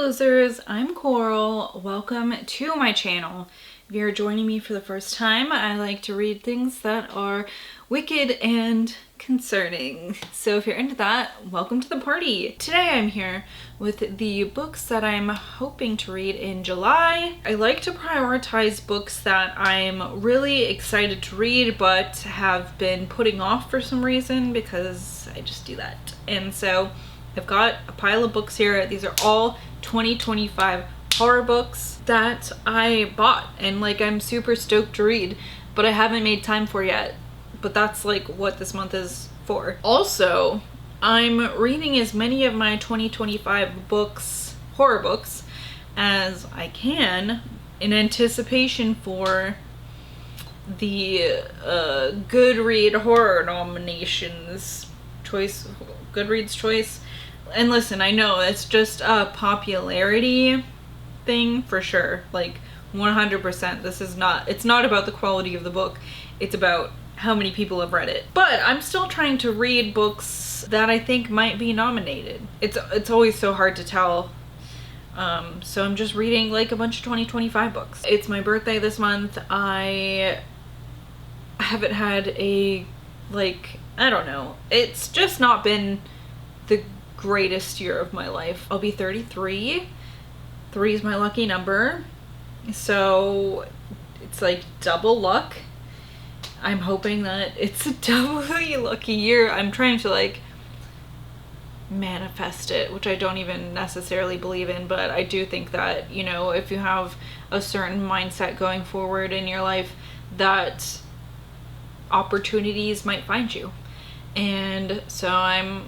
losers, I'm Coral. Welcome to my channel. If you're joining me for the first time, I like to read things that are wicked and concerning. So if you're into that, welcome to the party. Today I'm here with the books that I'm hoping to read in July. I like to prioritize books that I'm really excited to read but have been putting off for some reason because I just do that. And so I've got a pile of books here. These are all 2025 horror books that I bought and like I'm super stoked to read, but I haven't made time for yet. But that's like what this month is for. Also, I'm reading as many of my 2025 books, horror books, as I can in anticipation for the Goodreads horror nominations Goodreads choice. And listen, I know it's just a popularity thing for sure, like 100%. It's not about the quality of the book, it's about how many people have read it. But I'm still trying to read books that I think might be nominated. It's always so hard to tell. So I'm just reading like a bunch of 2025 books. It's my birthday this month. I haven't had I don't know. It's just not been the greatest year of my life. I'll be 33. 3 is my lucky number. So it's like double luck. I'm hoping that it's a doubly lucky year. I'm trying to like manifest it, which I don't even necessarily believe in, but I do think that, you know, if you have a certain mindset going forward in your life, that opportunities might find you. And so I'm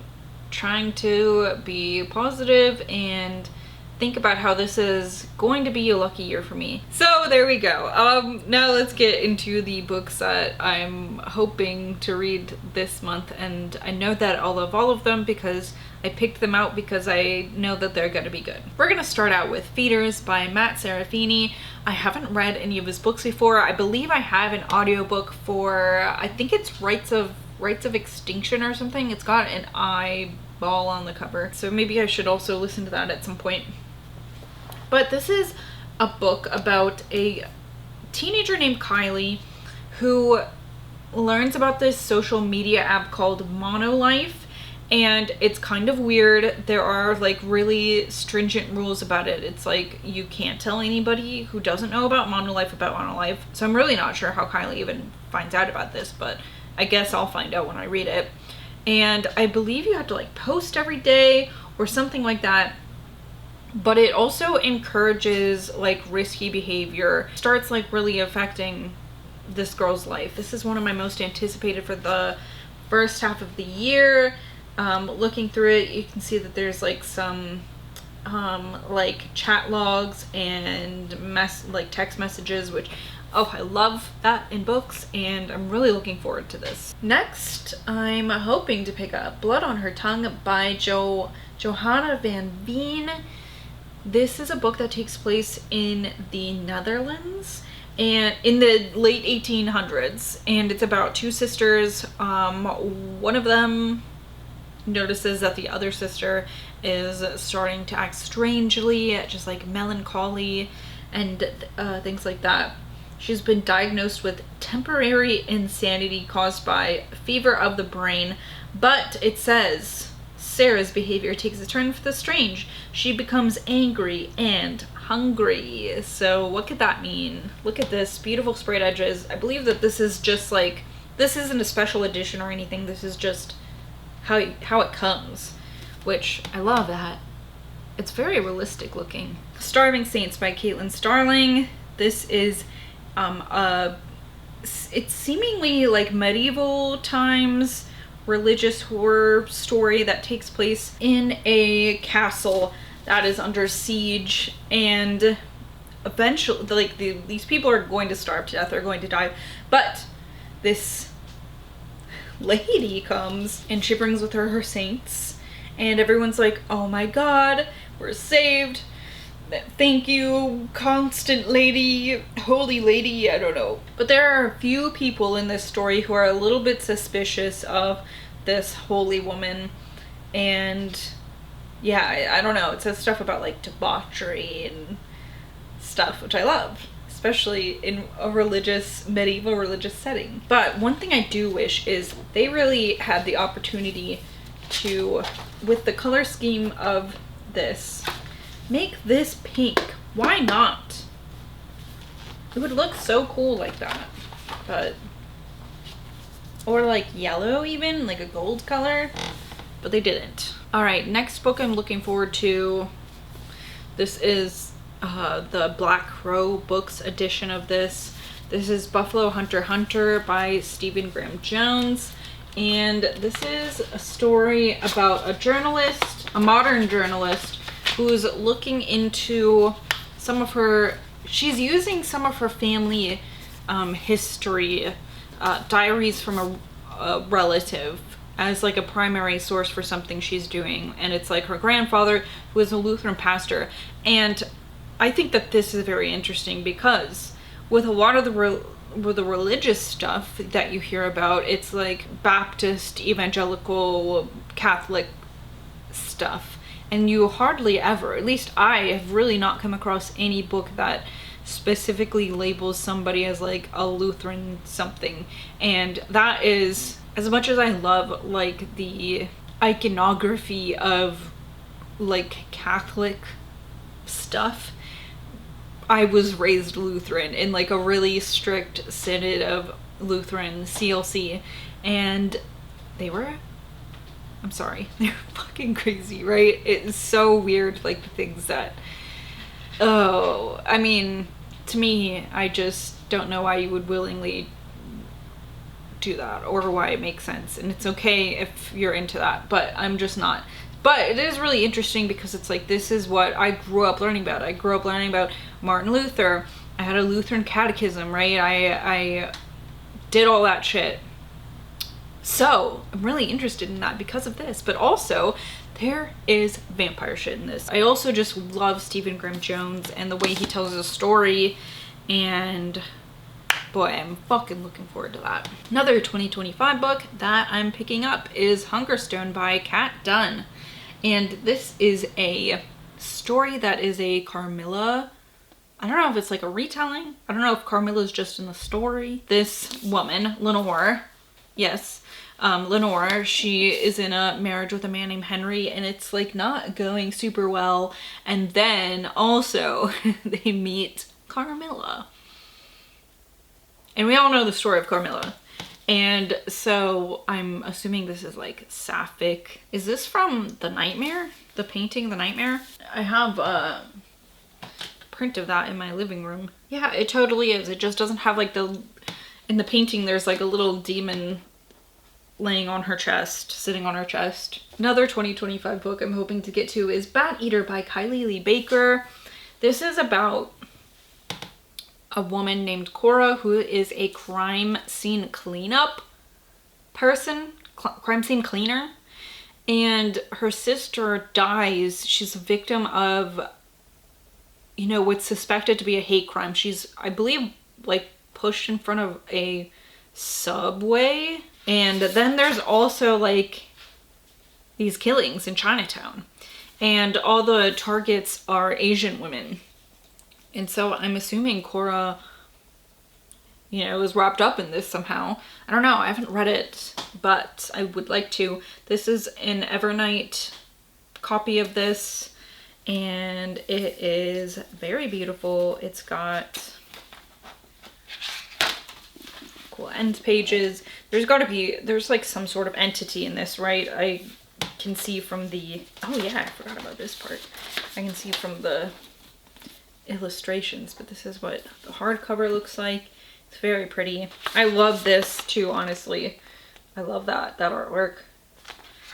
trying to be positive and think about how this is going to be a lucky year for me. So there we go. Now let's get into the books that I'm hoping to read this month, and I know that I'll love all of them because I picked them out because I know that they're gonna be good. We're gonna start out with Feeders by Matt Serafini. I haven't read any of his books before. I believe I have an audiobook for, I think it's Rights of Extinction or something. It's got an eyeball on the cover, so maybe I should also listen to that at some point. But this is a book about a teenager named Kylie who learns about this social media app called Monolife, and it's kind of weird. There are like really stringent rules about it. It's like you can't tell anybody who doesn't know about Monolife. So I'm really not sure how Kylie even finds out about this, but I guess I'll find out when I read it. And I believe you have to like post every day or something like that. But it also encourages like risky behavior. Starts like really affecting this girl's life. This is one of my most anticipated for the first half of the year. Looking through it, you can see that there's like some like chat logs and text messages, which I love that in books, and I'm really looking forward to this. Next, I'm hoping to pick up Blood on Her Tongue by Johanna van Veen. This is a book that takes place in the Netherlands and in the late 1800s, and it's about two sisters. One of them notices that the other sister is starting to act strangely, just like melancholy and things like that. She's been diagnosed with temporary insanity caused by fever of the brain, but it says Sarah's behavior takes a turn for the strange. She becomes angry and hungry. So what could that mean? Look at this, beautiful sprayed edges. I believe that this is just like, this isn't a special edition or anything. This is just how it comes, which I love that. It's very realistic looking. Starving Saints by Starling. This is it's seemingly like medieval times religious horror story that takes place in a castle that is under siege, and eventually like these people are going to starve to death, they're going to die, but this lady comes and she brings with her saints, and everyone's like, oh my god, we're saved, thank you, constant lady, holy lady, I don't know. But there are a few people in this story who are a little bit suspicious of this holy woman, and yeah, I don't know. It says stuff about like debauchery and stuff, which I love, especially in a religious, medieval religious setting. But one thing I do wish is they really had the opportunity to, with the color scheme of this, make this pink. Why not? It would look so cool like that. But, or like yellow even, like a gold color, but they didn't. All right, next book I'm looking forward to. This is the Black Crow Books edition of this. This is Buffalo Hunter Hunter by Stephen Graham Jones. And this is a story about a journalist, a modern journalist, who's looking into some of her, she's using some of her family history, diaries from a relative as like a primary source for something she's doing. And it's like her grandfather, who is a Lutheran pastor. And I think that this is very interesting because with a lot of the religious stuff that you hear about, it's like Baptist, evangelical, Catholic stuff. And you hardly ever, at least I have really not come across any book that specifically labels somebody as like a Lutheran something. And that is, as much as I love like the iconography of like Catholic stuff, I was raised Lutheran in like a really strict synod of Lutheran CLC, and they were, I'm sorry, they're fucking crazy, right? It's so weird, like the things that, oh, I mean, to me, I just don't know why you would willingly do that or why it makes sense. And it's okay if you're into that, but I'm just not. But it is really interesting because it's like, this is what I grew up learning about. I grew up learning about Martin Luther. I had a Lutheran catechism, right? I did all that shit. So I'm really interested in that because of this. But also, there is vampire shit in this. I also just love Stephen Graham Jones and the way he tells a story. And boy, I'm fucking looking forward to that. Another 2025 book that I'm picking up is Hungerstone by Kat Dunn. And this is a story that is a Carmilla. I don't know if it's like a retelling. I don't know if Carmilla's just in the story. This woman, Lenore, yes, Lenore, she is in a marriage with a man named Henry, and it's like not going super well. And then also they meet Carmilla. And we all know the story of Carmilla. And so I'm assuming this is like sapphic. Is this from The Nightmare? The painting, The Nightmare? I have a print of that in my living room. Yeah, it totally is. It just doesn't have like the, in the painting there's like a little demon laying on her chest, sitting on her chest. Another 2025 book I'm hoping to get to is Bat Eater by Kylie Lee Baker. This is about a woman named Cora who is a crime scene cleanup person, crime scene cleaner, and her sister dies. She's a victim of, you know, what's suspected to be a hate crime. She's, I believe, like pushed in front of a subway. And then there's also like these killings in Chinatown, and all the targets are Asian women. And so I'm assuming Cora, you know, is wrapped up in this somehow. I don't know. I haven't read it, but I would like to. This is an Evernight copy of this, and it is very beautiful. It's got cool end pages. There's got to be, there's like some sort of entity in this, right? I can see from the, oh yeah, I forgot about this part. I can see from the illustrations, but this is what the hardcover looks like. It's very pretty. I love this too, honestly. I love that artwork.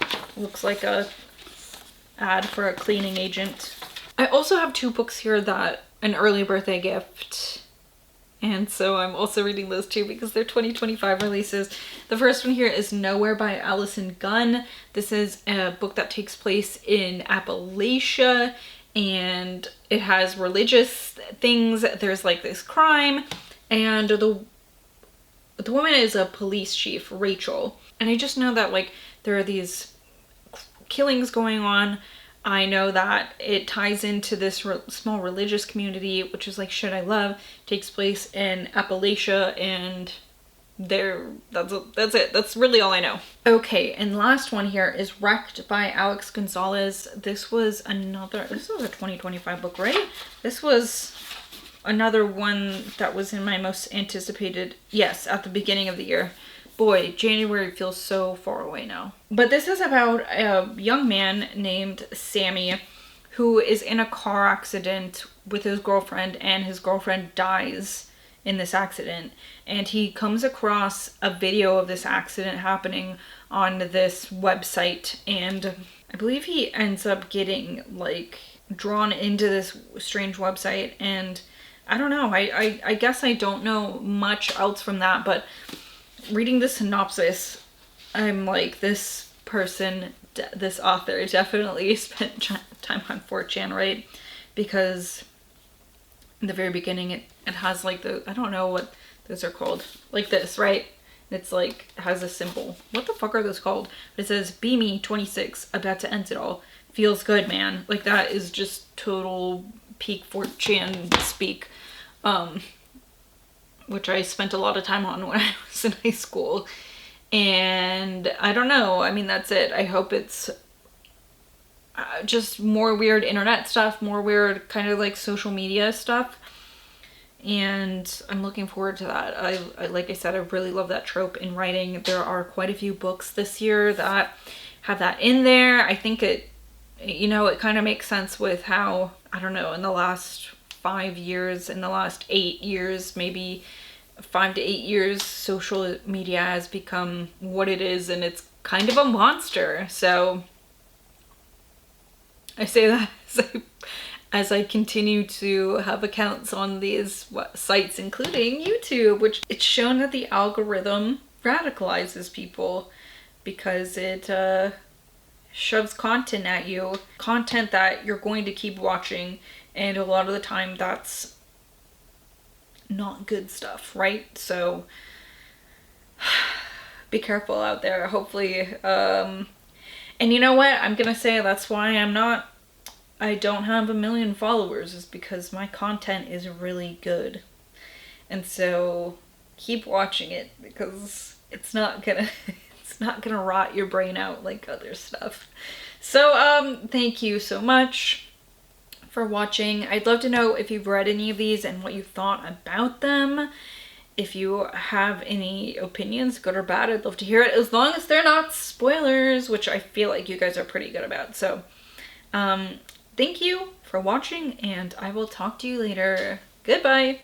It looks like a ad for a cleaning agent. I also have two books here that an early birthday gift, and so I'm also reading those too because they're 2025 releases. The first one here is Nowhere by Alison Gunn. This is a book that takes place in Appalachia, and it has religious things. There's like this crime, and the woman is a police chief, Rachel. And I just know that like there are these killings going on. I know that it ties into this small religious community, which is like shit I love. Takes place in Appalachia, and that's it. That's really all I know. Okay, and last one here is Rekt by Alex Gonzalez. This was a 2025 book, right? This was another one that was in my most anticipated, yes, at the beginning of the year. Boy, January feels so far away now. But this is about a young man named Sammy who is in a car accident with his girlfriend, and his girlfriend dies in this accident. And he comes across a video of this accident happening on this website, and I believe he ends up getting like drawn into this strange website, and I don't know, I guess I don't know much else from that, but reading the synopsis, I'm like, this person, this author definitely spent time on 4chan, right? Because in the very beginning it has like the, I don't know what those are called, like this, right? It's like, it has a symbol. What the fuck are those called? It says, "Be me, 26, about to end it all. Feels good, man." Like, that is just total peak 4chan speak. Which I spent a lot of time on when I was in high school. And I don't know. I mean, that's it. I hope it's just more weird internet stuff, more weird kind of like social media stuff. And I'm looking forward to that. I like I said, I really love that trope in writing. There are quite a few books this year that have that in there. I think it, you know, it kind of makes sense with how, I don't know, in the last 5 years, in the last 8 years, maybe 5 to 8 years, social media has become what it is, and it's kind of a monster. So I say that as I continue to have accounts on these sites, including YouTube, which it's shown that the algorithm radicalizes people because it shoves content at you, content that you're going to keep watching, and a lot of the time that's not good stuff, right? So be careful out there. Hopefully, and you know what? I'm gonna say that's why I don't have 1 million followers, is because my content is really good. And so keep watching it, because it's not gonna it's not gonna rot your brain out like other stuff. So thank you so much for watching. I'd love to know if you've read any of these and what you thought about them. If you have any opinions, good or bad, I'd love to hear it, as long as they're not spoilers, which I feel like you guys are pretty good about. So thank you for watching, and I will talk to you later. Goodbye.